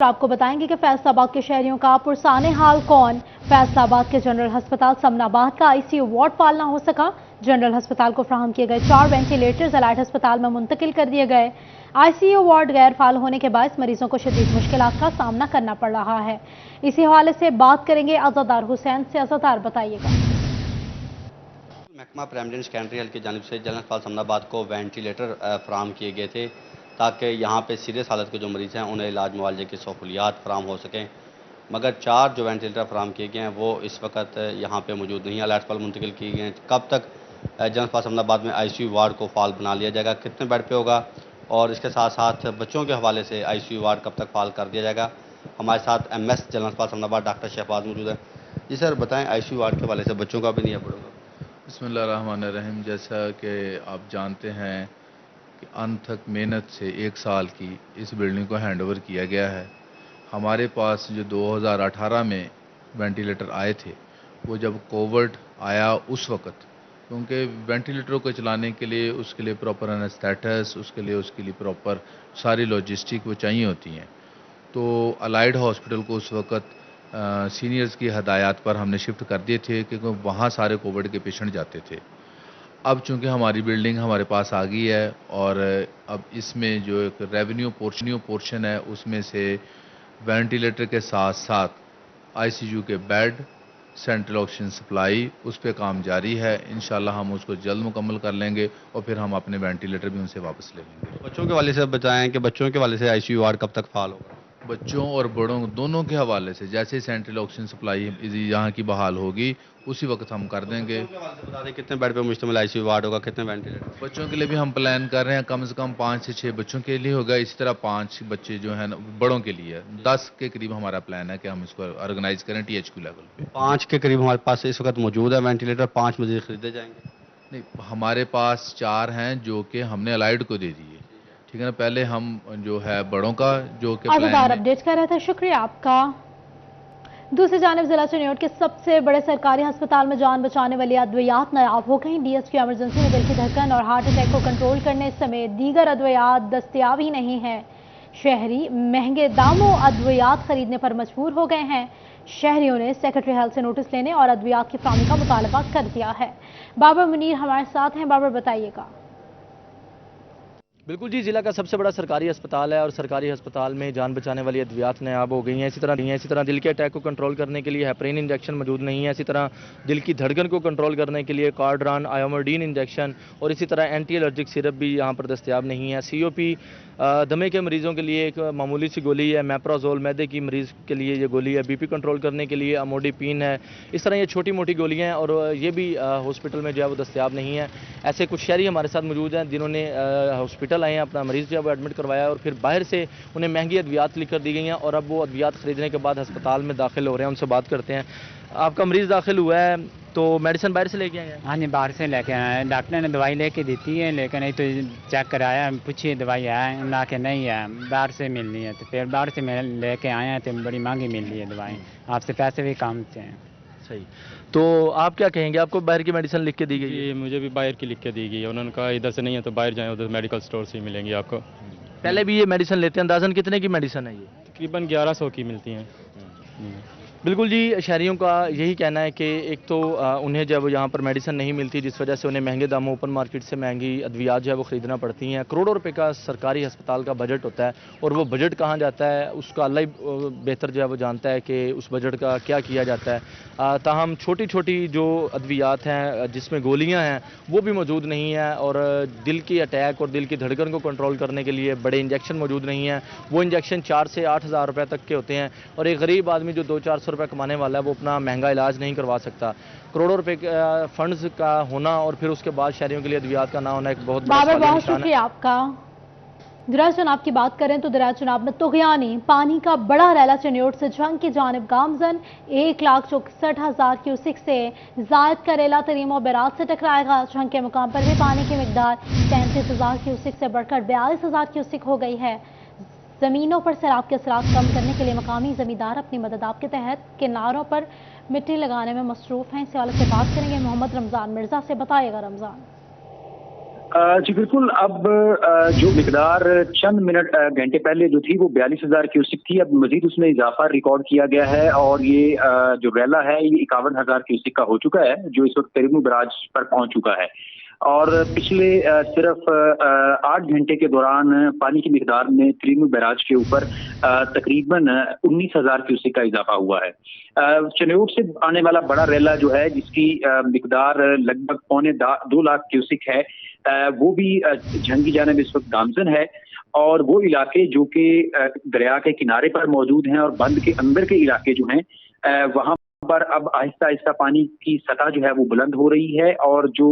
आपको बताएंगे कि फैसलाबाद के शहरियों का पुरसाने हाल कौन। फैसलाबाद के जनरल अस्पताल समनाबाद का आईसीयू वार्ड फाल ना हो सका। जनरल अस्पताल को फराहम किए गए 4 वेंटिलेटर्स अलाइड अस्पताल में मुंतकिल कर दिए गए। आईसीयू वार्ड गैर फाल होने के बायस मरीजों को शदीद मुश्किलात का सामना करना पड़ रहा है। इसी हवाले से बात करेंगे अज़ादार हुसैन से। अज़ादार बताइएगा। महकमा प्राइमरी सेकेंडरी हेल्थ की जानिब से जनरल अस्पताल समनाबाद को वेंटिलेटर फराहम किए गए थे ताकि यहाँ पे सीरियस हालत के जो मरीज़ हैं उन्हें इलाज मुआवजे की सहूलियात फराहम हो सकें, मगर 4 जो वेंटिलेटर फराहम किए गए हैं वो इस वक्त यहाँ पे मौजूद नहीं है। अलाइड अस्पताल मुंतकिल किए गए हैं। कब तक जनरल अस्पताल समनाबाद में आईसीयू वार्ड को फाल बना लिया जाएगा, कितने बेड पे होगा, और इसके साथ साथ बच्चों के हवाले से आईसीयू वार्ड कब तक फाल कर दिया जाएगा। हमारे साथ एमएस जनरल अस्पताल समनाबाद डॉक्टर शहबाज मौजूद है। जी सर बताएँ, आईसीयू वार्ड के हवाले से बच्चों का भी नहीं पड़ेगा। बिस्मिल्लाहिर्रहमानिर्रहीम। जैसा कि आप जानते हैं कि अनथक मेहनत से 1 साल की इस बिल्डिंग को हैंड ओवर किया गया है। हमारे पास जो 2018 में वेंटिलेटर आए थे, वो जब कोविड आया उस वक्त, क्योंकि वेंटिलेटरों को चलाने के लिए उसके लिए प्रॉपर एनेस्थेटिस, उसके लिए प्रॉपर सारी लॉजिस्टिक वो चाहिए होती हैं। तो अलाइड हॉस्पिटल को उस वक्त सीनियर्स की हदायत पर हमने शिफ्ट कर दिए थे, क्योंकि वहाँ सारे कोविड के पेशेंट जाते थे। अब चूंकि हमारी बिल्डिंग हमारे पास आ गई है और अब इसमें जो एक रेवेन्यू पोर्शन है उसमें से वेंटिलेटर के साथ साथ आईसीयू के बेड, सेंट्रल ऑक्सीजन सप्लाई, उस पर काम जारी है। इंशाल्लाह हम उसको जल्द मुकम्मल कर लेंगे और फिर हम अपने वेंटिलेटर भी उनसे वापस ले लेंगे। बच्चों के वाले से बताएं कि बच्चों के वाले से आईसीयू वार्ड कब तक फाल होगा। बच्चों और बड़ों दोनों के हवाले से जैसे सेंट्रल ऑक्सीजन सप्लाई यहाँ की बहाल होगी उसी वक्त हम कर देंगे। बता दें कितने बेड पे मुश्तमिल आईसीयू वार्ड होगा, कितने वेंटिलेटर। बच्चों के लिए भी हम प्लान कर रहे हैं, कम से कम 5 से 6 बच्चों के लिए होगा। इसी तरह 5 बच्चे जो हैं बड़ों के लिए 10 के करीब हमारा प्लान है कि हम इसको ऑर्गेनाइज करें टीएचक्यू लेवल पे। 5 के करीब हमारे पास इस वक्त मौजूद है वेंटिलेटर, 5 मजीद खरीदे जाएंगे। नहीं, हमारे पास 4 हैं जो कि हमने अलाइड को दे दिए, ठीक है ना। पहले हम जो है बड़ों का जो कि अपडेट कर रहे थे, शुक्रिया आपका। दूसरी जानिब जिला चिन्योट के सबसे बड़े सरकारी अस्पताल में जान बचाने वाली अद्वियात नायाब हो गई। डीएसपी इमरजेंसी में दिल की धड़कन और हार्ट अटैक को कंट्रोल करने समेत दीगर अद्वियात दस्तयाब ही नहीं है। शहरी महंगे दामों अद्वियात खरीदने पर मजबूर हो गए हैं। शहरियों ने सेक्रेटरी हेल्थ से नोटिस लेने और अद्वियात की फराहमी का मुतालबा कर दिया है। बाबर मुनीर हमारे साथ हैं। बाबर बताइएगा। बिल्कुल जी, ज़िला का सबसे बड़ा सरकारी अस्पताल है और सरकारी अस्पताल में जान बचाने वाली अद्वियात नायाब हो गई हैं। इसी तरह दिल के अटैक को कंट्रोल करने के लिए हेपरिन इंजेक्शन मौजूद नहीं है। इसी तरह दिल की धड़कन को कंट्रोल करने के लिए कार्डरान, आयोमोडिन इंजेक्शन और इसी तरह एंटी एलर्जिक सिरप भी यहाँ पर दस्तयाब नहीं है। सीओपी दमे के मरीज़ों के लिए एक मामूली सी गोली है। मैप्राजोल मैदे की मरीज़ के लिए ये गोली है। बीपी कंट्रोल करने के लिए अमोडिपिन है। इस तरह ये छोटी मोटी गोलियाँ हैं और ये भी हॉस्पिटल में जो है वो दस्तयाब नहीं है। ऐसे कुछ शहरी हमारे साथ मौजूद हैं जिन्होंने हॉस्पिटल आए हैं, अपना मरीज़ जो है वो एडमिट करवाया और फिर बाहर से उन्हें महंगी अद्वियात लिख कर दी गई हैं और अब वो अद्वियात खरीदने के बाद अस्पताल में दाखिल हो रहे हैं। उनसे बात करते हैं। आपका मरीज़ दाखिल हुआ है तो मेडिसिन बाहर से लेके आए हैं? हाँ जी, बाहर से लेके आए हैं। डॉक्टर ने दवाई लेके दी है, लेकिन नहीं तो चेक कराया, पूछिए दवाई है ना कि नहीं है, बाहर से मिलनी है। तो फिर बाहर से मैं लेके आए हैं तो बड़ी महंगी मिल रही है दवाई, आपसे पैसे भी कम थे। सही, तो आप क्या कहेंगे? आपको बाहर की मेडिसिन लिख के दी गई है? मुझे भी बाहर की लिख के दी गई है। उन्होंने कहा इधर से नहीं है तो बाहर जाएं, उधर मेडिकल स्टोर से ही मिलेंगी आपको। पहले भी ये मेडिसिन लेते हैं? अंदाजन कितने की मेडिसिन है ये? तकरीबन 1100 की मिलती हैं। बिल्कुल जी, शहरियों का यही कहना है कि एक तो उन्हें जब यहाँ पर मेडिसिन नहीं मिलती, जिस वजह से उन्हें महंगे दामों ओपन मार्केट से महंगी अद्वियात जो है वो ख़रीदना पड़ती हैं। करोड़ों रुपए का सरकारी अस्पताल का बजट होता है और वो बजट कहाँ जाता है उसका अल्लाह ही बेहतर जो है वो जानता है कि उस बजट का क्या किया जाता है। ताहम छोटी छोटी जो अद्वियात हैं जिसमें गोलियाँ हैं वो भी मौजूद नहीं है और दिल की अटैक और दिल की धड़कन को कंट्रोल करने के लिए बड़े इंजेक्शन मौजूद नहीं हैं। वो इंजेक्शन 4 से 8 हज़ार रुपये तक के होते हैं और एक गरीब आदमी जो 200-400 रुपये कमाने वाला है वो अपना महंगा इलाज नहीं करवा सकता। करोड़ों रुपए फंड्स का होना और फिर उसके बाद शहरियों के लिए अद्वियात का ना होना एक बहुत बहुत शुक्रिया आपका। दरिया चुनाव की बात करें तो दरिया चुनाव में तुगयानी पानी का बड़ा रैला चिन्योट से जंग की जानिब गामजन 1,64,000 क्यूसिक से जायद करेला तरीम और बैराज से टकराएगा। जंग के मुकाम पर भी पानी की मिकदार 33,000 क्यूसिक से बढ़कर 42,000 क्यूसिक हो गई है। ज़मीनों पर सैलाब के असरात कम करने के लिए मकामी ज़मींदार अपनी मदद आप के तहत किनारों पर मिट्टी लगाने में मसरूफ़ हैं। इस हवाले से बात करेंगे मोहम्मद रमज़ान मिर्ज़ा से। बताइएगा रमज़ान। जी बिल्कुल। अब जो मिकदार चंद मिनट घंटे पहले जो थी वो 42,000 क्यूसिक थी, अब मजीद उसमें इजाफा रिकॉर्ड किया गया है और ये जो रैला है ये 51,000 क्यूसिक का हो चुका है, जो इस वक्त तिरमू बराज पर पहुंच चुका है। और पिछले सिर्फ 8 घंटे के दौरान पानी की मिकदार में तिरमू बराज के ऊपर तकरीबन 19,000 क्यूसिक का इजाफा हुआ है। चन्योट से आने वाला बड़ा रैला जो है, जिसकी मिकदार लगभग 2.25 लाख क्यूसिक है, वो भी झंग की जानिब इस वक्त गामजन है। और वो इलाके जो कि दरिया के किनारे पर मौजूद हैं और बंद के अंदर के इलाके जो हैं, वहां पर अब आहिस्ता आहिस्ता पानी की सतह जो है वो बुलंद हो रही है और जो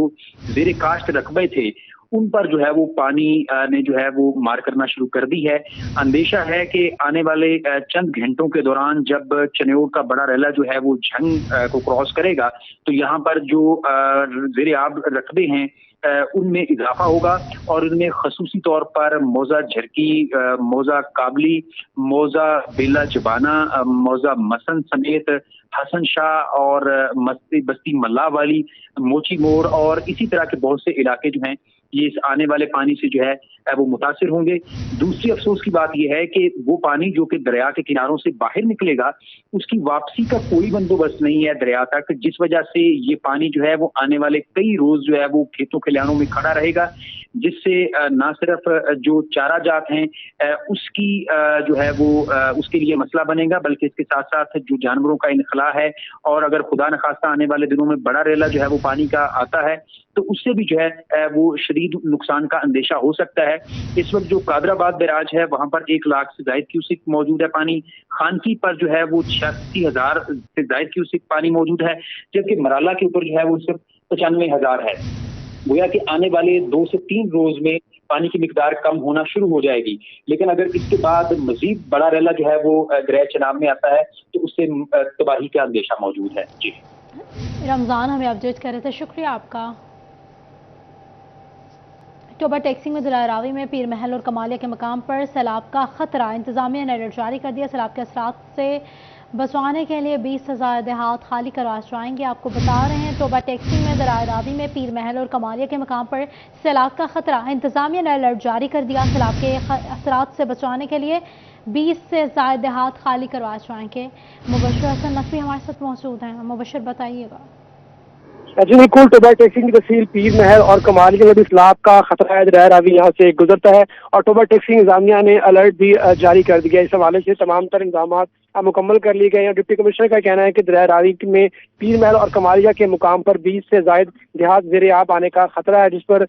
ज़ेरे काश्त रकबे थे उन पर जो है वो पानी ने जो है वो मार करना शुरू कर दी है। अंदेशा है कि आने वाले चंद घंटों के दौरान जब चन्योट का बड़ा रैला जो है वो झंग को क्रॉस करेगा तो यहाँ पर जो ज़ेरे आब रकबे हैं उनमें इजाफा होगा और उनमें खसूसी तौर पर मौजा झरकी, मौजा काबली, मौजा बेला जबाना, मौजा मसन समेत हसन शाह और बस्ती मल्ला वाली, मोची मोड़ और इसी तरह के बहुत से इलाके जो हैं ये इस आने वाले पानी से जो है वो मुतासिर होंगे। दूसरी अफसोस की बात यह है कि वो पानी जो कि दरिया के किनारों से बाहर निकलेगा उसकी वापसी का कोई बंदोबस्त नहीं है दरिया तक, जिस वजह से ये पानी जो है वो आने वाले कई रोज जो है वो खेतों खलिहानों में खड़ा रहेगा, जिससे ना सिर्फ जो चारा जात हैं उसकी जो है वो उसके लिए मसला बनेगा, बल्कि इसके साथ साथ जो जानवरों का इनखला है और अगर खुदा न खास्ता आने वाले दिनों में बड़ा रेला जो है वो पानी का आता है तो उससे भी जो है वो शदीद नुकसान का अंदेशा हो सकता है। इस वक्त जो कादराबाद बैराज है वहां पर 1 लाख से ज्यादा क्यूसिक मौजूद है पानी, खानकी पर जो है वो 86,000 से ज्यादा क्यूसिक पानी मौजूद है, जबकि मराला के ऊपर जो है वो सिर्फ 95,000 है। गोया कि आने वाले 2 से 3 रोज में पानी की मिकदार कम होना शुरू हो जाएगी, लेकिन अगर इसके बाद मजीद बड़ा रैला जो है वो दरिया चनाब में आता है तो उससे तबाही का अंदेशा मौजूद है। जी रमजान हमें अपडेट कर रहे थे, शुक्रिया आपका। अक्टूबर टैक्सी में जिला रावी में पीर महल और कमालिया के मकाम पर सैलाब का खतरा, इंतजामिया ने अलर्ट जारी कर दिया। सैलाब के असरात से बचवाने के लिए 20,000 देहात खाली करवा जाएंगे। आपको बता रहे हैं टोबा टैक्सी में जिला रावी में पीर महल और कमालिया के मकाम पर सैलाब का खतरा, इंतजामिया ने अलर्ट जारी कर दिया। सैलाब के असरात से बचाने के लिए 20 से ज्यादा देहात खाली करवा जाएंगे। मुबशर हसन नकवी हमारे साथ मौजूद हैं। मुबशर बताइएगा। जी बिल्कुल, टोबा टैक्सी की तफसील पीर महल और कमालिया में भी सैलाब का खतरा है, दरिया रावी यहाँ से गुजरता है और टोबा टैक्सी इंतजामिया ने अलर्ट भी जारी कर दिया। इस हवाले से तमाम तर इंतजाम मुकम्मल कर लिए गए हैं। डिप्टी कमिश्नर का कहना है कि दरिया रावी में पीर महल और कमालिया के मुकाम पर 20 से ज्यादा देहात ज़ेरे आब आने का खतरा है, जिस पर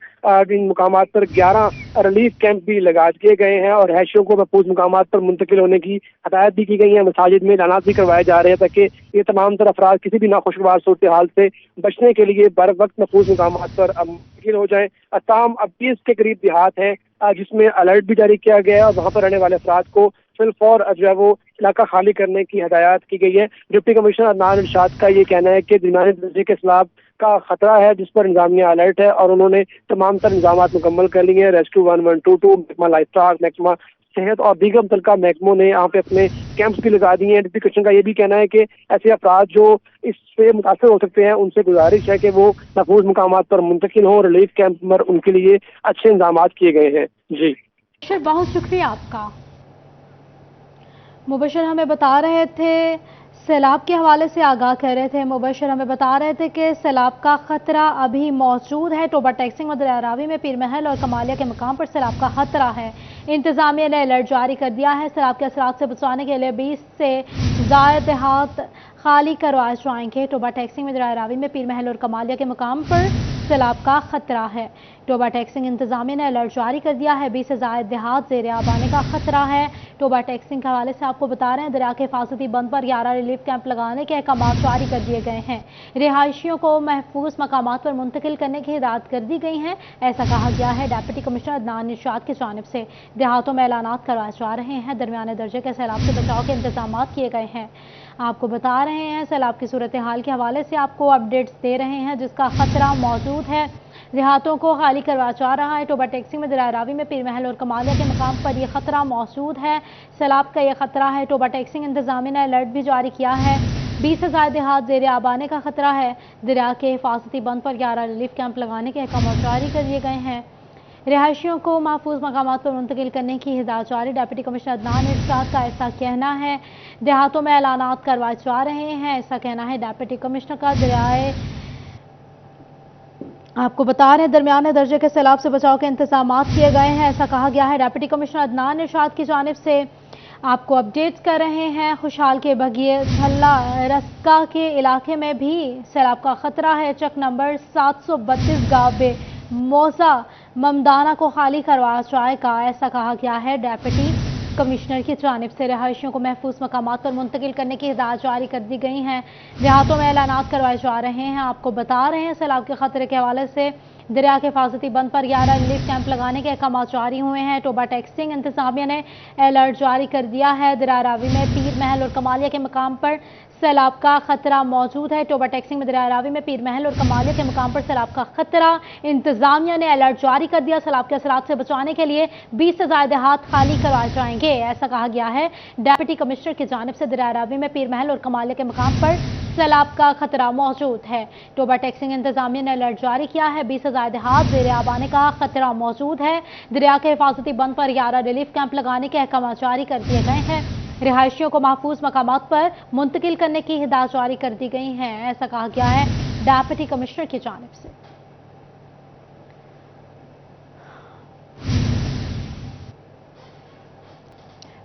इन मुकामात पर 11 रिलीफ कैंप भी लगा दिए गए हैं और हैशियों को महफूज मुकामात पर मुंतकिल होने की हदायत भी की गई है। मसाजिद में ऐलानात भी करवाए जा रहे हैं ताकि ये तमाम तर अफराद किसी भी नाखुशगवार सूरत हाल से बचने के लिए बर वक्त महफूज मुकामात पर मुंतकिल हो जाए। तमाम अब 20 के करीब देहात हैं जिसमें अलर्ट भी जारी किया गया है और वहाँ पर रहने वाले अफराद को फिलफौर जो है वो इलाका खाली करने की हदायत की गई है। डिप्टी कमिश्नर अदनान इरशाद का ये कहना है कि दरमियाने दर्जे के सैलाब का खतरा है, जिस पर इंतजामिया अलर्ट है और उन्होंने तमाम तर इंतजाम मुकम्मल कर लिए हैं। रेस्क्यू 1122, महकमा लाइफ स्टाक, महकमा सेहत और दीगर मुतल्लिका महकमों ने यहाँ पे अपने कैंप्स भी लगा दिए हैं। डिप्टी कमिश्नर का ये भी कहना है कि ऐसे अफराद जो इससे मुतासर हो सकते हैं उनसे गुजारिश है कि वो महफूज मुकामात पर मुंतकिल हों। रिलीफ कैंप पर उनके लिए अच्छे इंतजाम किए गए हैं। जी बहुत शुक्रिया आपका। मुबशर हमें बता रहे थे, सैलाब के हवाले से आगाह कर रहे थे। मुबशर हमें बता रहे थे कि सैलाब का खतरा अभी मौजूद है। टोबा टैक्सी में दरिया रावी में पीर महल और कमालिया के मकाम पर सैलाब का खतरा है, इंतजामिया ने अलर्ट जारी कर दिया है। सैलाब के असरात से बचाने के लिए 20 से ज्यादा देहात खाली करवाए जाएंगे। टोबा टैक्सी में दरिया रावी में पीर महल और कमालिया के मकाम पर सैलाब का खतरा है। टोबा टैक्सिंग इंतजामिया ने अलर्ट जारी कर दिया है। 20 से ज्यादा देहात ज़ेरे आब आने का खतरा है। टोबा टैक्सिंग के हवाले से आपको बता रहे हैं दरिया के हिफाजती बंद पर 11 रिलीफ कैंप लगाने के अहकाम जारी कर दिए गए हैं। रिहायशियों को महफूज मकामात पर मुंतकिल करने की हिदायत कर दी गई हैं, ऐसा कहा गया है डिप्टी कमिश्नर अदनान इरशाद की जानिब से। देहातों में ऐलानात करवाए जा रहे हैं। दरमियाने दर्जे के सैलाब से बचाव के इंतजाम किए गए हैं। आपको बता रहे हैं सैलाब की सूरत हाल के हवाले से आपको अपडेट्स दे रहे हैं, जिसका खतरा मौजूद है। देहातों को खाली करवा जा रहा है। टोबा टैक्सी में दरिया रावी में पीर महल और कमालिया के मकाम पर यह खतरा मौजूद है। सैलाब का यह खतरा है। टोबा टैक्सी इंतजामिया ने अलर्ट भी जारी किया है। 20 से ज्यादा देहात ज़ेरे आब आने का खतरा है। दरिया के हिफाजती बंद पर 11 रिलीफ कैंप लगाने के अहकाम जारी कर दिए गए हैं। रिहायशियों को महफूज मकामात पर मुंतकिल करने की हिदायत जारी। डिप्टी कमिश्नर अदनान इरशाद का ऐसा कहना है। देहातों में ऐलानात करवाए जा रहे हैं, ऐसा कहना है डिप्टी कमिश्नर का। दरियाए आपको बता रहे हैं दरमियाने दर्जे के सैलाब से बचाव के इंतजाम किए गए हैं, ऐसा कहा गया है। डिप्टी कमिश्नर अदनान इरशाद की जानिब से आपको अपडेट कर रहे हैं। खुशहाल के बगिए धल्ला रस्का के इलाके में भी सैलाब का खतरा है। चक नंबर 732 गाँव में मौजा ममदाना को खाली करवाया जाएगा, ऐसा कहा गया है। डिप्टी कमिश्नर की जानिब से रिहायशियों को महफूज मकामात पर मुंतकिल करने की हिदायत जारी कर दी गई हैं। देहातों में ऐलानात करवाए जा रहे हैं। आपको बता रहे हैं सैलाब के खतरे के हवाले से दरिया के हिफाजती बंद पर 11 रिलीफ कैंप लगाने के अहकाम जारी हुए हैं। टोबा टैक्सिंग इंतजामिया ने अलर्ट जारी कर दिया है। दरिया रावी में पीर महल और कमालिया के मकाम पर सैलाब का खतरा मौजूद है। टोबा टैक्सिंग में दरिया रावी में पीर महल और कमालिया के मकाम पर सैलाब का खतरा। इंतजामिया ने अलर्ट जारी कर दिया। सैलाब के असरात से बचाने के लिए 20 से ज्यादा देहात खाली करवाए जाएंगे, ऐसा कहा गया है। डिप्टी कमिश्नर की जानिब से दरिया रावी में पीर महल और कमालिया के मकाम पर सैलाब का खतरा मौजूद है। टोबा टैक्सिंग इंतजामिया ने अलर्ट जारी किया है। 20 से ज्यादा देहात ज़ेरे आब आने का खतरा मौजूद है। दरिया के हिफाजती बंद पर 11 रिलीफ कैंप लगाने के अहकाम जारी कर दिए गए हैं। रिहायशियों को महफूज मकामात पर मुंतकिल करने की हिदायत जारी कर दी गई हैं, ऐसा कहा गया है डिप्टी कमिश्नर की जानिब से।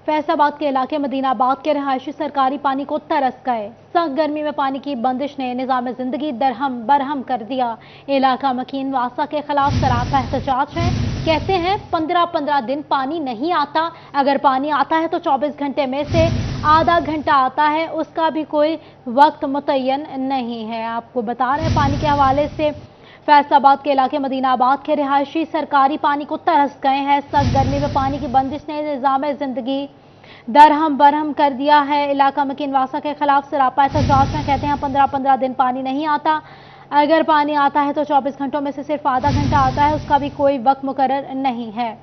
फैसलाबाद के इलाके मदीनाबाद के रिहायशी सरकारी पानी को तरस गए। सख्त गर्मी में पानी की बंदिश ने निज़ाम जिंदगी दरहम बरहम कर दिया। इलाका मकीन वासा के खिलाफ सरापा एहतजाज है। कहते हैं 15-15 दिन पानी नहीं आता। अगर पानी आता है तो 24 घंटे में से आधा घंटा आता है, उसका भी कोई वक्त मुतय्यन नहीं है। आपको बता रहे हैं पानी के हवाले से फैसलाबाद के इलाके मदीनाबाद के रिहायशी सरकारी पानी को तरस गए हैं। सख्त गर्मी में पानी की बंदिश ने निज़ाम जिंदगी दरहम बरहम कर दिया है। इलाका मकीन वासा के खिलाफ सरापा एहतजाज में कहते हैं 15-15 दिन पानी नहीं आता। अगर पानी आता है तो 24 घंटों में से सिर्फ आधा घंटा आता है, उसका भी कोई वक्त मुकर्रर नहीं है।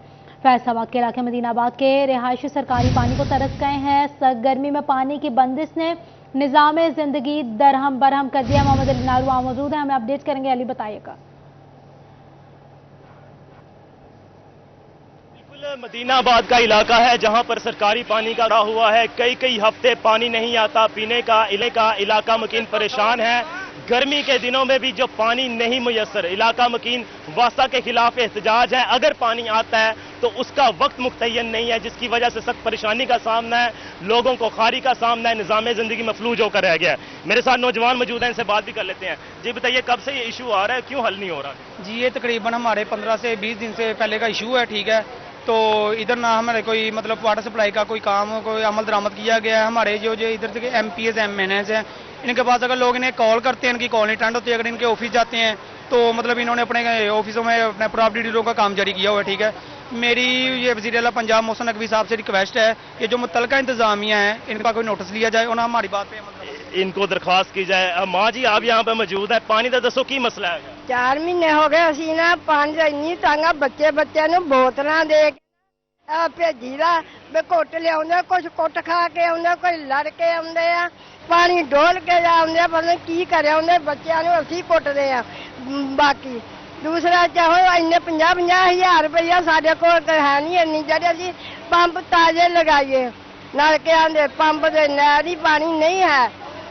फैसलाबाद के इलाके मदीनाबाद के रिहायशी सरकारी पानी को तरस गए हैं। सख्त गर्मी में पानी की बंदिश ने निज़ाम जिंदगी दरहम बरहम कर दिया। मोहम्मद अली नारू वहाँ मौजूद है, हमें अपडेट करेंगे। अली बताइएगा। मदीनाबाद का इलाका है जहां पर सरकारी पानी का रहा हुआ है। कई हफ्ते पानी नहीं आता। पीने का इलाका मकीन परेशान है। गर्मी के दिनों में भी जो पानी नहीं मुयस्सर, इलाका मकीन वासा के खिलाफ एहतजाज है। अगर पानी आता है तो उसका वक्त मुतय्यन नहीं है, जिसकी वजह से सख्त परेशानी का सामना है, लोगों को खारी का सामना है, निज़ाम जिंदगी मफलूज होकर रह गया है। मेरे साथ नौजवान मौजूद हैं, इनसे बात भी कर लेते हैं। जी बताइए, कब से ये इशू आ रहा है, क्यों हल नहीं हो रहा? जी ये तकरीबन हमारे 15 से 20 दिन से पहले का इशू है, ठीक है। तो इधर ना हमारे कोई मतलब वाटर सप्लाई का कोई काम कोई अमल दरामद किया गया है। हमारे जो इधर से MPs MNs हैं, इनके पास अगर लोग इन्हें कॉल करते हैं, इनकी कॉल नहीं अटेंड होती है। अगर इनके ऑफिस जाते हैं तो मतलब इन्होंने अपने ऑफिसों में अपने प्रॉपर्टी डीलरों का काम जारी किया हुआ है, ठीक है। मेरी ये वज़ीर आला पंजाब मोहसिन नकवी साहब से रिक्वेस्ट है कि जो मुतलका इंतजामिया है इनका कोई नोटिस लिया जाए और ना हमारी बात पे इनको दरखास्त की जाए। माँ जी आप यहाँ पे मौजूद है, पानी का दसो की मसला है? 4 महीने हो गए असी ना पानी का इन्नी तंग आ। बच्चे ਨੂੰ ਬੋਤਲਾਂ ਦੇ ਭੇਜੀ ਦਾ ਵੇ ਘੁੱਟ ਲਿਆਉਂਦੇ, ਕੁਝ ਕੁੱਟ ਖਾ ਕੇ ਆਉਂਦੇ, ਕੋਈ ਲੜ ਕੇ ਆਉਂਦੇ ਆ, ਪਾਣੀ ਡੋਲ ਕੇ ਆਉਂਦੇ, ਪਤਾ ਕੀ ਕਰਿਆ ਆਉਂਦੇ। ਬੱਚਿਆਂ ਨੂੰ ਅਸੀਂ ਕੁੱਟਦੇ ਆ। ਬਾਕੀ ਦੂਸਰਾ ਚਾਹੋ ਇੰਨੇ 50-50 ਹਜ਼ਾਰ ਰੁਪਈਆ ਸਾਡੇ ਕੋਲ ਹੈ ਨਹੀਂ ਇੰਨੀ ਜਿਹੜੇ ਅਸੀਂ ਪੰਪ ਤਾਜ਼ੇ ਲਗਾਈਏ। ਨਲਕਿਆਂ ਦੇ ਪੰਪ ਦੇ ਨਹਿਰੀ ਪਾਣੀ नहीं है।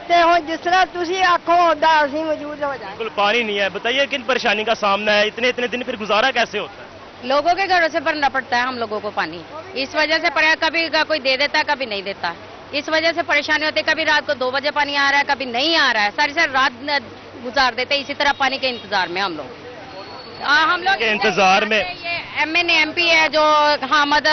तो हम जिस तरह तुसी आखो उदा असी मौजूद हो जाए। बिल्कुल पानी नहीं है। बताइए किन परेशानी का सामना है? इतने दिन फिर गुजारा कैसे होता है? लोगों के घरों से भरना पड़ता है हम लोगों को पानी। इस वजह से कभी कोई दे देता, कभी नहीं देता। इस वजह से परेशानी होती है। कभी रात को 2 बजे पानी आ रहा है, कभी नहीं आ रहा है। सारी रात गुजार देते इसी तरह पानी के इंतजार में हम लोग इंतजार में। ये MN MP है जो हामिद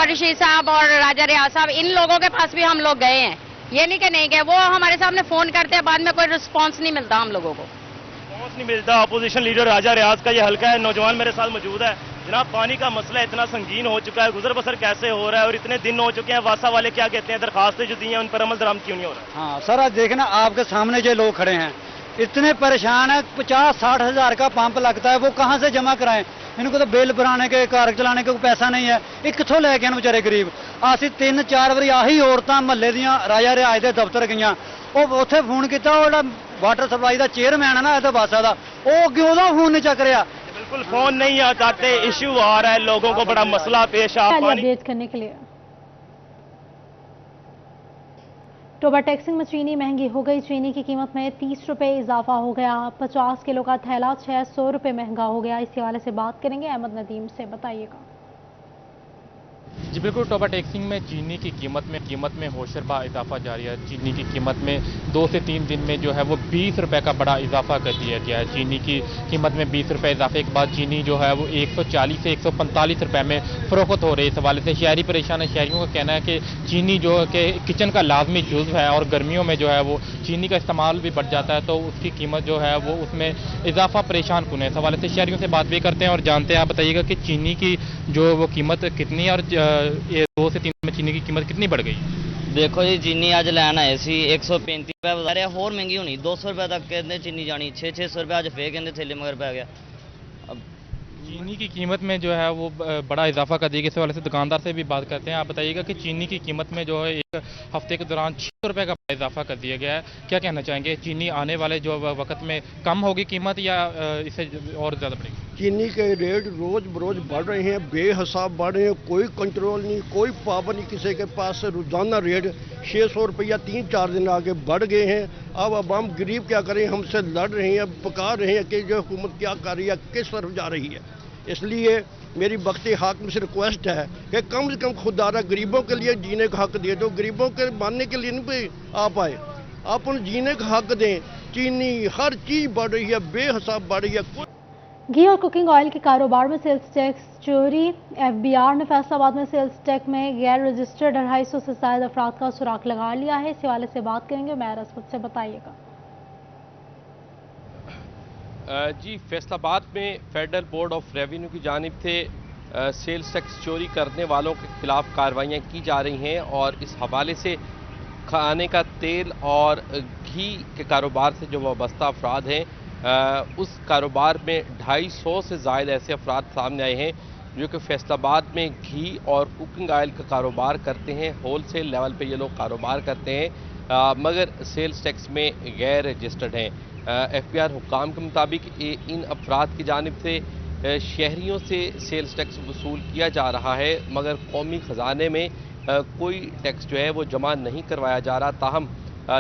रशीद साहब और राजा रियाज साहब, इन लोगों के पास भी हम लोग गए हैं। ये नहीं कि नहीं गए, वो हमारे सामने फोन करते हैं, बाद में कोई रिस्पांस नहीं मिलता हम लोगों को। रिस्पांस नहीं मिलता। अपोजिशन लीडर राजा रियाज का ये हल्का है। नौजवान मेरे साथ मौजूद है। जनाब पानी का मसला इतना संगीन हो चुका है, गुजर बसर कैसे हो रहा है और इतने दिन हो चुके हैं, वासा वाले क्या कहते हैं, दरखास्तें जो दी हैं उन पर अमल दरामद क्यों नहीं हो रहा? हाँ सर, आज देखना आपके सामने जो लोग खड़े हैं इतने परेशान है। 50-60 हज़ार का पंप लगता है, वो कहाँ से जमा कराएं? इनको तो बिल भराने के कार चलाने के पैसा नहीं है। ये कितों लैके आन बेचारे गरीब। असी 3-4 बारी आही औरतां महल्ले दियां राजा रियाज दे दफ्तर गईयां, वो उत्थे फोन किया, वाटर सप्लाई का चेयरमैन है ना वासा का, वो क्यों फोन नहीं चक रहा? बिल्कुल फोन नहीं आ जाते, इश्यू आ रहा है, लोगों को बड़ा मसला पेश आ रहा है। अपडेट करने के लिए अक्टूबर टैक्सिंग में चीनी महंगी हो गई। चीनी की कीमत में 30 रुपए इजाफा हो गया। 50 किलो का थैला 600 रुपए महंगा हो गया। इसी हवाले से बात करेंगे अहमद नदीम से, बताइएगा। जी बिल्कुल, अक्टूबर टैक्सिंग में चीनी की कीमत में होशरबा इजाफा जारी है। चीनी की कीमत में 2 से 3 दिन में जो है वो 20 रुपए का बड़ा इजाफा कर दिया गया है। चीनी की कीमत में 20 रुपए इजाफे के बाद चीनी जो है वो 140 से 145 रुपए में फरोख्त हो रही है। इस हवाले से शहरी परेशान है। शहरियों का कहना है कि चीनी जो है कि किचन का लाजमी जुज़्व है और गर्मियों में जो है वो चीनी का इस्तेमाल भी बढ़ जाता है, तो उसकी कीमत जो है वो उसमें इजाफा परेशान कुन है। इस हवाले से शहरियों से बात भी करते हैं और जानते हैं। आप बताइएगा कि चीनी की जो वो कीमत कितनी है और ये 2 से 3 में चीनी की कीमत कितनी बढ़ गई? देखो जी, चीनी अज लैन आए सी 135 रुपए बता रहे, होर महंगी होनी 200 रुपए तक कहते चीनी जानी, 600 रुपए अज फिर कहते थैले मगर पै गया। अब चीनी की कीमत में जो है वो बड़ा इजाफा कर दिया गया। इस वाले से दुकानदार से भी बात करते हैं। आप बताइएगा कि चीनी की कीमत में जो है एक हफ्ते के दौरान 600 रुपए का इजाफा कर दिया गया है। क्या कहना चाहेंगे, चीनी आने वाले जो वक्त में कम होगी कीमत या इससे और ज़्यादा बढ़ेगी? चीनी के रेट रोज बरोज बढ़ रहे हैं, बेहिसाब बढ़ रहे हैं, कोई कंट्रोल नहीं, कोई पाबंदी नहीं किसी के पास। रोजाना रेट 600 रुपया 3-4 दिन आगे बढ़ गए हैं। अब आवाम गरीब क्या करें, हमसे लड़ रहे हैं, पुकार रहे हैं कि जो हुकूमत क्या कर रही है, किस तरफ जा रही है। इसलिए मेरी वक्ती हाकिम से रिक्वेस्ट है कि कम से कम खुदारा गरीबों के लिए जीने का हक दे दो। गरीबों के मानने के लिए नहीं आप आए, आप उन जीने का हक दें। चीनी हर चीज़ बढ़ रही है, बेहिसाब बढ़ रही है। घी और कुकिंग ऑयल के कारोबार में सेल्स टैक्स चोरी। एफबीआर ने फैसलाबाद में सेल्स टैक्स में गैर रजिस्टर्ड 250 से ज्यादा अफराद का सुराग लगा लिया है। इस हवाले से बात करेंगे मैर असमत से, बताइएगा। जी, फैसलाबाद में फेडरल बोर्ड ऑफ रेवेन्यू की जानिब से सेल्स टैक्स चोरी करने वालों के खिलाफ कार्रवाइयाँ की जा रही हैं और इस हवाले से खाने का तेल और घी के कारोबार से जो वाबस्ता अफराद हैं उस कारोबार में 250 से ज़ायद ऐसे अफराद सामने आए हैं जो कि फैसलाबाद में घी और कुकिंग ऑयल का कारोबार करते हैं। होलसेल लेवल पे ये लोग कारोबार करते हैं मगर सेल्स टैक्स में गैर रजिस्टर्ड हैं। एफबीआर हुक्काम के मुताबिक इन अफराद की जानिब से शहरियों से सेल्स टैक्स वसूल किया जा रहा है मगर कौमी ख़जाने में कोई टैक्स जो है वो जमा नहीं करवाया जा रहा। ताहम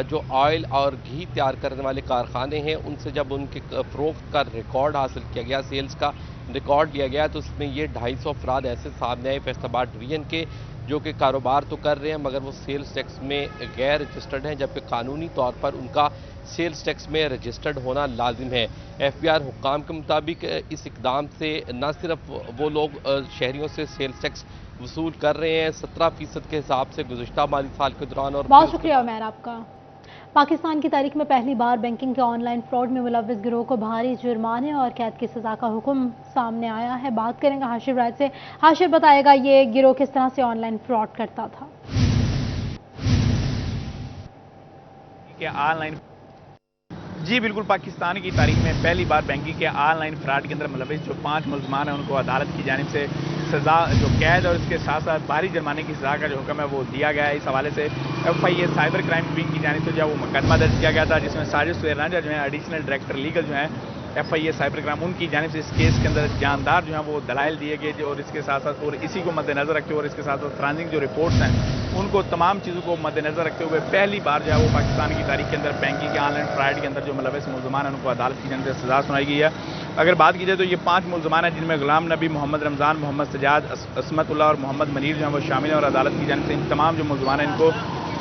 जो ऑयल और घी तैयार करने वाले कारखाने हैं उनसे जब उनके फ़रोख्त का रिकॉर्ड हासिल किया गया, सेल्स का रिकॉर्ड लिया गया, तो उसमें ये 250 अफराद ऐसे सामने आए फैसलाबाद डिवीजन के जो कि कारोबार तो कर रहे हैं मगर वो सेल्स टैक्स में गैर रजिस्टर्ड हैं, जबकि कानूनी तौर पर उनका सेल्स टैक्स में रजिस्टर्ड होना लाजिम है। एफबीआर हुक्काम के मुताबिक इस इकदाम से न सिर्फ वो लोग शहरियों से सेल्स टैक्स वसूल कर रहे हैं 17% के हिसाब से गुज़िश्ता माली साल के दौरान। और बहुत शुक्रिया उमैर आपका। पाकिस्तान की तारीख में पहली बार बैंकिंग के ऑनलाइन फ्रॉड में मुलव्विस गिरोह को भारी जुर्माने और कैद की सजा का हुक्म सामने आया है। बात करेंगे हाशिर राय से। हाशिर, बताएगा ये गिरोह किस तरह से ऑनलाइन फ्रॉड करता था? ऑनलाइन जी बिल्कुल, पाकिस्तान की तारीख में पहली बार बैंकिंग के ऑनलाइन फ्रॉड के अंदर मुलव्विस जो 5 मुलजमान हैं उनको अदालत की जानिब से सज़ा जो कैद और इसके साथ साथ भारी जुर्माने की सज़ा का जो हुक्म है वो दिया गया है। इस हवाले से FIA साइबर क्राइम विंग की जानिब से जो वो मुकदमा दर्ज किया गया था जिसमें साजिद सुहेरांझा जो है एडिशनल डायरेक्टर लीगल जो है FIA साइबर क्राइम उनकी जानिब से इस केस के अंदर जानदार जो है वो दलाइल दिए गए और इसके साथ साथ और इसी को मद्देनजर रखते हुए और इसके साथ साथ फ्रांसिंग जो रिपोर्ट्स हैं उनको तमाम चीज़ों को मद्देनजर रखते हुए पहली बार जो है वो पाकिस्तान की तारीख के अंदर बैंकिंग के ऑनलाइन फ्रॉड के अंदर जो मुलव्विस मुलजमान हैं उनको अदालत की जानिब से सज़ा सुनाई गई है। अगर बात की जाए तो ये 5 मुलजमान हैं जिनमें गुलाम नबी, मोहम्मद रमज़ान, मोहम्मद सजाद, असमतुल्लाह और मोहम्मद मनीर जो है वो शामिल हैं और अदालत की जानिब से इन तमाम जो मुलजमान हैं इनको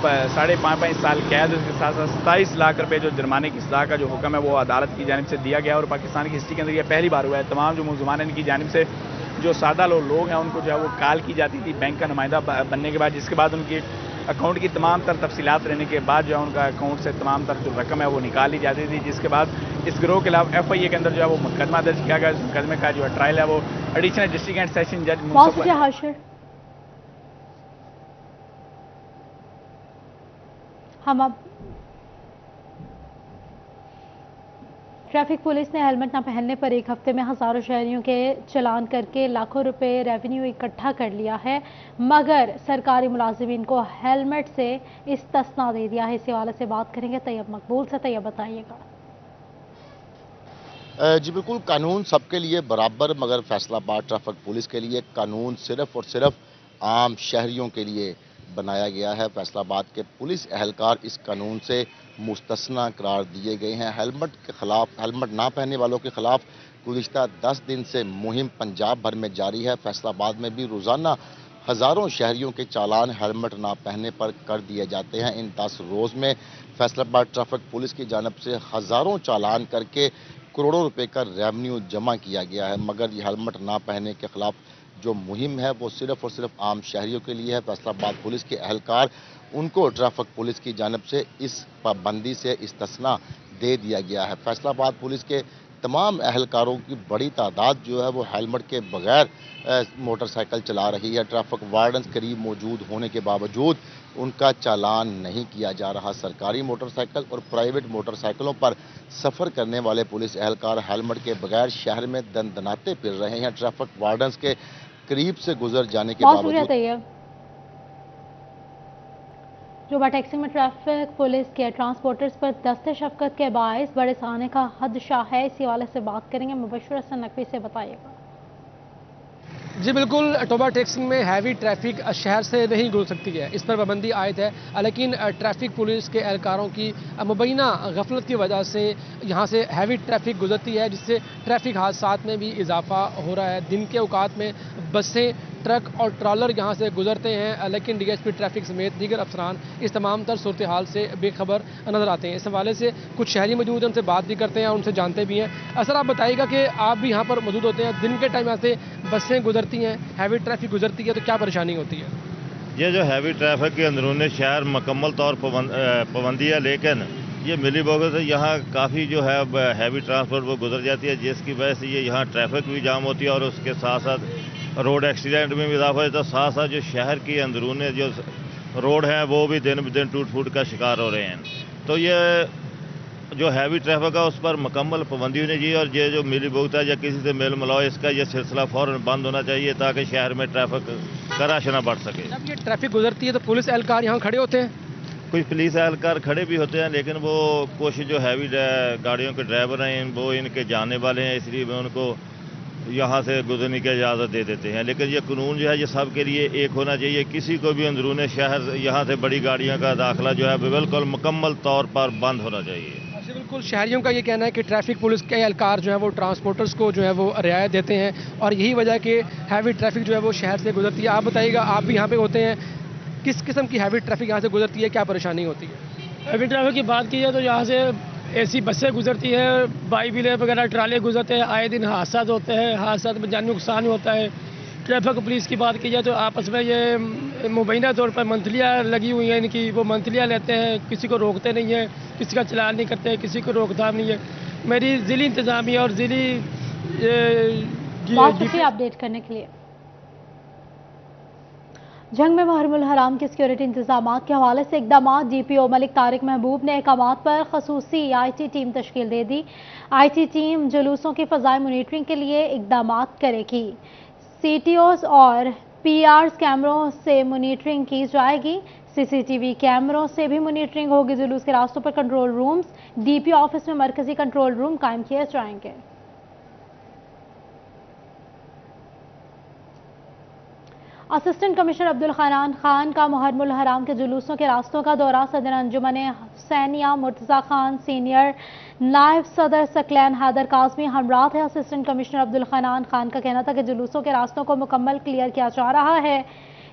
5.5 साल कैद उसके साथ साथ 27 लाख रुपए जो जुर्माने की सज़ा का जो हुक्म है वो अदालत की जानिब से दिया गया और पाकिस्तान की हिस्ट्री के अंदर ये पहली बार हुआ है। तमाम जो मुलजमान हैं इनकी जानिब से जो सादा लोग हैं उनको जो है वो कॉल की जाती थी बैंक का नुमाइंदा बनने के बाद, जिसके बाद उनकी अकाउंट की तमाम तर तफसीलात रहने के बाद जो है उनका अकाउंट से तमाम तर जो रकम है वो निकाल ली जाती थी, जिसके बाद इस गिरोह के खिलाफ FIA के अंदर जो है वो मुकदमा दर्ज किया गया। इस मुकदमे का जो ट्रायल है वो एडिशनल डिस्ट्रिक्ट एंड सेशन जज हम अब ट्रैफिक पुलिस ने हेलमेट न पहनने पर एक हफ्ते में हजारों शहरियों के चालान करके लाखों रुपए रेवेन्यू इकट्ठा कर लिया है मगर सरकारी मुलाजिमीन को हेलमेट से इस्तिस्ना दे दिया है। इस हवाले से बात करेंगे तैयब मकबूल से। तैयब, बताइएगा। جی بالکل، قانون سب کے لیے برابر، مگر فیصلہ آباد ٹریفک پولیس کے لیے قانون صرف اور صرف عام شہریوں کے لیے بنایا گیا ہے۔ فیصلہ آباد کے پولیس اہلکار اس قانون سے مستثنیٰ قرار دیے گئے ہیں۔ ہیلمٹ نہ پہننے والوں کے خلاف گزشتہ 10 دن سے مہم پنجاب بھر میں جاری ہے۔ فیصلہ آباد میں بھی روزانہ ہزاروں شہریوں کے چالان ہیلمٹ نہ پہننے پر کر دیے جاتے ہیں۔ ان 10 روز میں فیصلہ آباد ٹریفک پولیس کی جانب سے ہزاروں چالان کر کے کروڑوں روپے کا ریونیو جمع کیا گیا ہے، مگر یہ ہیلمٹ نہ پہننے کے خلاف جو مہم ہے وہ صرف اور صرف عام شہریوں کے لیے ہے۔ فیصلہ آباد پولیس کے اہلکار ان کو ٹریفک پولیس کی جانب سے اس پابندی سے استثناء دے دیا گیا ہے۔ فیصلہ آباد پولیس کے تمام اہلکاروں کی بڑی تعداد جو ہے وہ ہیلمٹ کے بغیر موٹر سائیکل چلا رہی ہے۔ ٹریفک وارڈنز قریب موجود ہونے کے باوجود ان کا چالان نہیں کیا جا رہا۔ سرکاری موٹر سائیکل اور پرائیویٹ موٹر سائیکلوں پر سفر کرنے والے پولیس اہلکار ہیلمٹ کے بغیر شہر میں دندناتے پھر رہے ہیں۔ ٹریفک وارڈنز کے قریب سے گزر جانے کے باوجود جوبا ٹیکسی میں ٹریفک پولیس کے ٹرانسپورٹرز پر دست شفقت کے باعث بڑے سانے کا خدشہ ہے۔ اسی حوالے سے بات کریں گے مبشر حسن نقوی سے، بتائیے گا۔ جی بالکل، ٹوبا ٹیکسنگ میں ہیوی ٹریفک شہر سے نہیں گزر سکتی ہے، اس پر پابندی عائد ہے، لیکن ٹریفک پولیس کے اہلکاروں کی مبینہ غفلت کی وجہ سے یہاں سے ہیوی ٹریفک گزرتی ہے، جس سے ٹریفک حادثات میں بھی اضافہ ہو رہا ہے۔ دن کے اوقات میں بسیں، ٹرک اور ٹرالر یہاں سے گزرتے ہیں، لیکن ڈی ایس پی ٹریفک سمیت دیگر افسران اس تمام تر صورتحال سے بے خبر نظر آتے ہیں۔ اس حوالے سے کچھ شہری موجود ہیں، ان سے بات بھی کرتے ہیں اور ان سے جانتے بھی ہیں۔ سر آپ بتائیے گا کہ آپ بھی یہاں پر موجود ہوتے ہیں، دن کے ٹائم یہاں سے بسیں گزرتی ہیں، ہیوی ٹریفک گزرتی ہے، تو کیا پریشانی ہوتی ہے؟ یہ جو ہیوی ٹریفک کے اندرون شہر مکمل طور پر پابندی ہے، لیکن یہ ملی بھگت سے یہاں کافی جو ہے ہیوی ٹرانسپورٹ وہ گزر جاتی ہے، جس کی وجہ سے یہ یہاں ٹریفک بھی جام ہوتی ہے اور اس کے ساتھ ساتھ روڈ ایکسیڈنٹ میں بھی اضافہ ہوتا ہے۔ ساتھ ساتھ جو شہر کی اندرون جو روڈ ہیں وہ بھی دن بدن ٹوٹ پھوٹ کا شکار ہو رہے ہیں۔ تو یہ جو ہیوی ٹریفک ہے اس پر مکمل پابندی ہونی چاہیے، اور یہ جو ملی بھگت ہے یا کسی سے میل ملاؤ اس کا یہ سلسلہ فوراً بند ہونا چاہیے تاکہ شہر میں ٹریفک کا رش نہ بڑھ سکے۔ جب یہ ٹریفک گزرتی ہے تو پولیس اہلکار یہاں کھڑے ہوتے ہیں؟ کچھ پولیس اہلکار کھڑے بھی ہوتے ہیں، لیکن وہ کچھ جو ہیوی گاڑیوں کے ڈرائیور ہیں وہ ان کے جانے والے ہیں، اس لیے میں ان کو یہاں سے گزرنے کی اجازت دے دیتے ہیں۔ لیکن یہ قانون جو ہے یہ سب کے لیے ایک ہونا چاہیے، کسی کو بھی اندرون شہر یہاں سے بڑی گاڑیوں کا داخلہ جو ہے بالکل مکمل طور پر بند ہونا چاہیے۔ بالکل، شہریوں کا یہ کہنا ہے کہ ٹریفک پولیس کے اہلکار جو ہیں وہ ٹرانسپورٹرز کو جو ہے وہ رعایت دیتے ہیں، اور یہی وجہ کہ ہیوی ٹریفک جو ہے وہ شہر سے گزرتی ہے۔ آپ بتائیے گا، آپ بھی یہاں پہ ہوتے ہیں، کس قسم کی ہیوی ٹریفک یہاں سے گزرتی ہے، کیا پریشانی ہوتی ہے؟ ہیوی ٹریفک کی بات کی جائے تو یہاں سے اے سی بسیں گزرتی ہیں، بائی ویلر وغیرہ ٹرالے گزرتے ہیں، آئے دن حادثات ہوتے ہیں، حادثات میں جانی نقصان ہوتا ہے۔ ٹریفک پولیس کی بات کی جائے تو آپس میں یہ مبینہ طور پر منتھلیاں لگی ہوئی ہیں، ان کی وہ منتھلیاں لیتے ہیں، کسی کو روکتے نہیں ہیں، کسی کا چلان نہیں کرتے، کسی کو روک تھام نہیں ہے۔ میری ضلعی انتظامیہ اور ضلعی بہت شکریہ اپڈیٹ کرنے کے لیے۔ جنگ میں محرم الحرام کے سیکیورٹی انتظامات کے حوالے سے اقدامات، ڈی پی او ملک طارق محبوب نے احکامات پر خصوصی آئی ٹی ٹیم تشکیل دے دی۔ آئی ٹی ٹیم جلوسوں کی فضائی مانیٹرنگ کے لیے اقدامات کرے گی۔ سی ٹی اوز اور پی آرز کیمروں سے مانیٹرنگ کی جائے گی۔ سی سی ٹی وی کیمروں سے بھی مانیٹرنگ ہوگی۔ جلوس کے راستوں پر control rooms, D P office میں مرکزی کنٹرول روم قائم کیے جائیں گے۔ اسسٹنٹ کمشنر عبدالحنان خان کا محرم الحرام کے جلوسوں کے راستوں کا دورہ۔ صدر انجمن حسینیہ مرتضی خان سینئر، نائب صدر ثقلین حیدر کاظمی ہمراہ تھے۔ اسسٹنٹ کمشنر عبدالحنان خان کا کہنا تھا کہ جلوسوں کے راستوں کو مکمل کلیئر کیا جا رہا ہے۔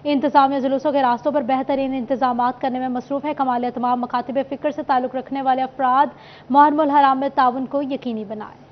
انتظامیہ جلوسوں کے راستوں پر بہترین انتظامات کرنے میں مصروف ہے۔ کمال تمام مکاتب فکر سے تعلق رکھنے والے افراد محرم الحرام میں تعاون کو یقینی بنائیں۔